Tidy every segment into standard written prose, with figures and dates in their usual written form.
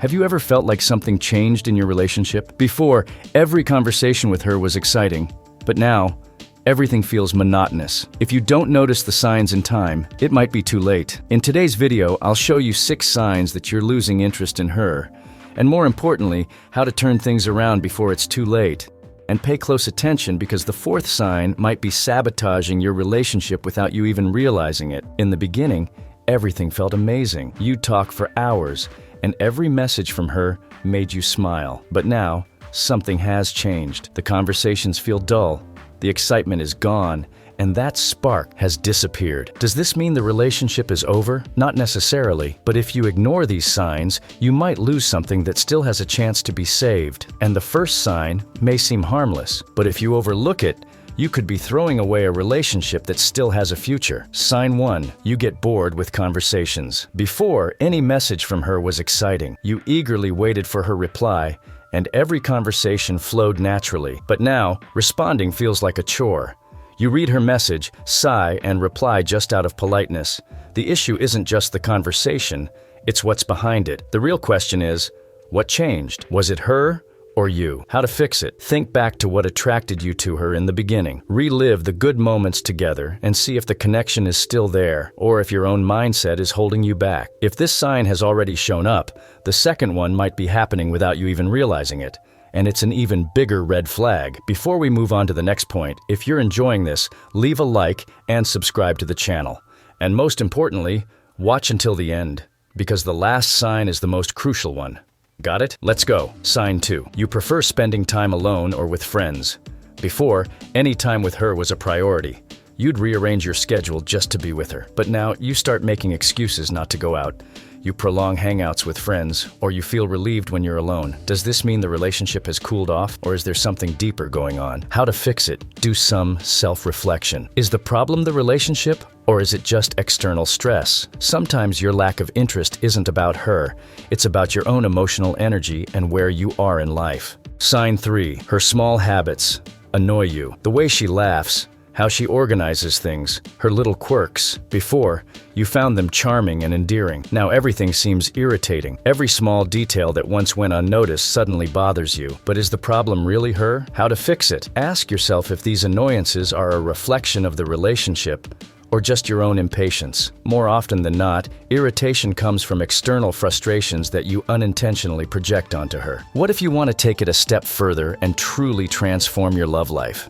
Have you ever felt like something changed in your relationship? Before, every conversation with her was exciting, but now, everything feels monotonous. If you don't notice the signs in time, it might be too late. In today's video, I'll show you 6 signs that you're losing interest in her, and more importantly, how to turn things around before it's too late. And pay close attention because the 4th sign might be sabotaging your relationship without you even realizing it. In the beginning, everything felt amazing. You'd talk for hours, and every message from her made you smile. But now, something has changed. The conversations feel dull, the excitement is gone, and that spark has disappeared. Does this mean the relationship is over? Not necessarily, but if you ignore these signs, you might lose something that still has a chance to be saved. And the first sign may seem harmless, but if you overlook it, you could be throwing away a relationship that still has a future. Sign 1, you get bored with conversations. Before, any message from her was exciting. You eagerly waited for her reply, and every conversation flowed naturally. But now, responding feels like a chore. You read her message, sigh, and reply just out of politeness. The issue isn't just the conversation, it's what's behind it. The real question is, what changed? Was it her or you? How to fix it? Think back to what attracted you to her in the beginning. Relive the good moments together and see if the connection is still there, or if your own mindset is holding you back. If this sign has already shown up, the second one might be happening without you even realizing it. And it's an even bigger red flag. Before we move on to the next point, if you're enjoying this, leave a like and subscribe to the channel. And most importantly, watch until the end, because the last sign is the most crucial one. Got it? Let's go. Sign 2. You prefer spending time alone or with friends. Before, any time with her was a priority. You'd rearrange your schedule just to be with her. But now, you start making excuses not to go out. You prolong hangouts with friends, or you feel relieved when you're alone. Does this mean the relationship has cooled off, or is there something deeper going on? How to fix it? Do some self-reflection. Is the problem the relationship, or is it just external stress? Sometimes your lack of interest isn't about her. It's about your own emotional energy and where you are in life. Sign 3. Her small habits annoy you. The way she laughs, how she organizes things, her little quirks. Before, you found them charming and endearing. Now everything seems irritating. Every small detail that once went unnoticed suddenly bothers you. But is the problem really her? How to fix it? Ask yourself if these annoyances are a reflection of the relationship or just your own impatience. More often than not, irritation comes from external frustrations that you unintentionally project onto her. What if you want to take it a step further and truly transform your love life?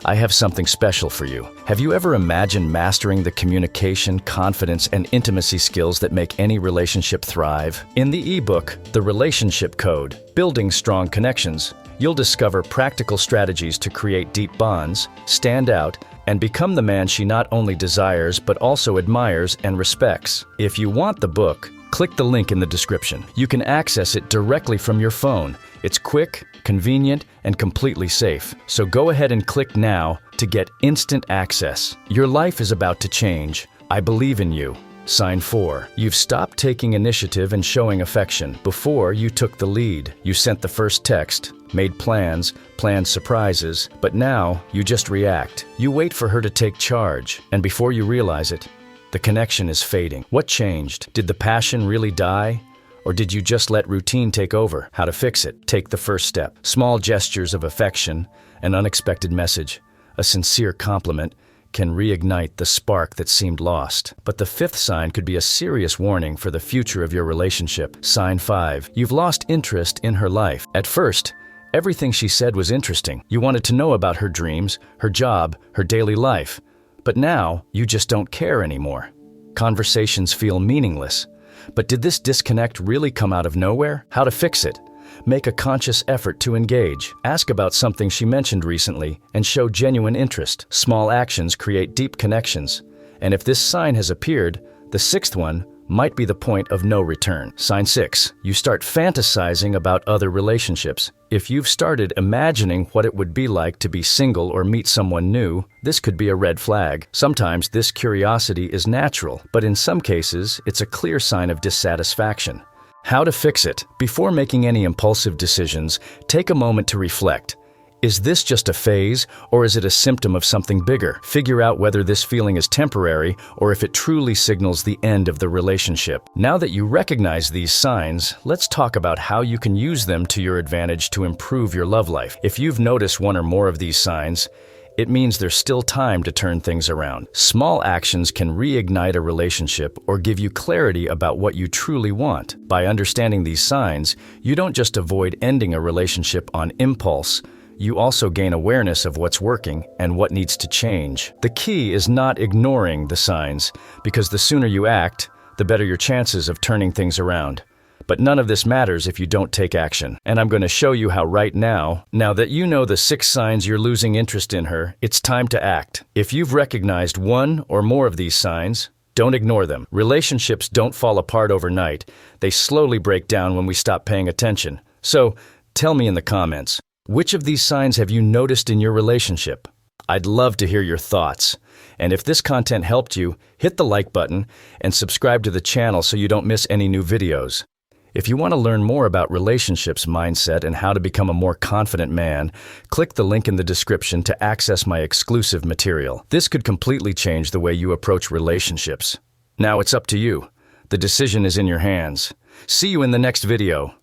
I have something special for you. Have you ever imagined mastering the communication, confidence, and intimacy skills that make any relationship thrive? In the ebook, The Relationship Code, Building Strong Connections, you'll discover practical strategies to create deep bonds, stand out, and become the man she not only desires but also admires and respects. If you want the book, click the link in the description. You can access it directly from your phone. It's quick, convenient, and completely safe. So go ahead and click now to get instant access. Your life is about to change. I believe in you. Sign 4. You've stopped taking initiative and showing affection. Before, you took the lead. You sent the first text, made plans, planned surprises, but now you just react. You wait for her to take charge, and before you realize it, the connection is fading. What changed? Did the passion really die? Or did you just let routine take over? How to fix it? Take the first step. Small gestures of affection, an unexpected message, a sincere compliment can reignite the spark that seemed lost. But the 5th sign could be a serious warning for the future of your relationship. Sign 5. You've lost interest in her life. At first, everything she said was interesting. You wanted to know about her dreams, her job, her daily life. But now, you just don't care anymore. Conversations feel meaningless. But did this disconnect really come out of nowhere? How to fix it? Make a conscious effort to engage. Ask about something she mentioned recently and show genuine interest. Small actions create deep connections. And if this sign has appeared, the 6th one might be the point of no return. Sign 6. You start fantasizing about other relationships. If you've started imagining what it would be like to be single or meet someone new, this could be a red flag. Sometimes this curiosity is natural, but in some cases, it's a clear sign of dissatisfaction. How to fix it? Before making any impulsive decisions, take a moment to reflect. Is this just a phase, or is it a symptom of something bigger? Figure out whether this feeling is temporary or if it truly signals the end of the relationship. Now that you recognize these signs, let's talk about how you can use them to your advantage to improve your love life. If you've noticed one or more of these signs, it means there's still time to turn things around. Small actions can reignite a relationship or give you clarity about what you truly want. By understanding these signs, you don't just avoid ending a relationship on impulse, you also gain awareness of what's working and what needs to change. The key is not ignoring the signs, because the sooner you act, the better your chances of turning things around. But none of this matters if you don't take action. And I'm going to show you how right now that you know the 6 signs you're losing interest in her, it's time to act. If you've recognized one or more of these signs, don't ignore them. Relationships don't fall apart overnight. They slowly break down when we stop paying attention. So, tell me in the comments, which of these signs have you noticed in your relationship? I'd love to hear your thoughts. And if this content helped you, hit the like button and subscribe to the channel so you don't miss any new videos. If you want to learn more about relationships, mindset, and how to become a more confident man, click the link in the description to access my exclusive material. This could completely change the way you approach relationships. Now it's up to you. The decision is in your hands. See you in the next video.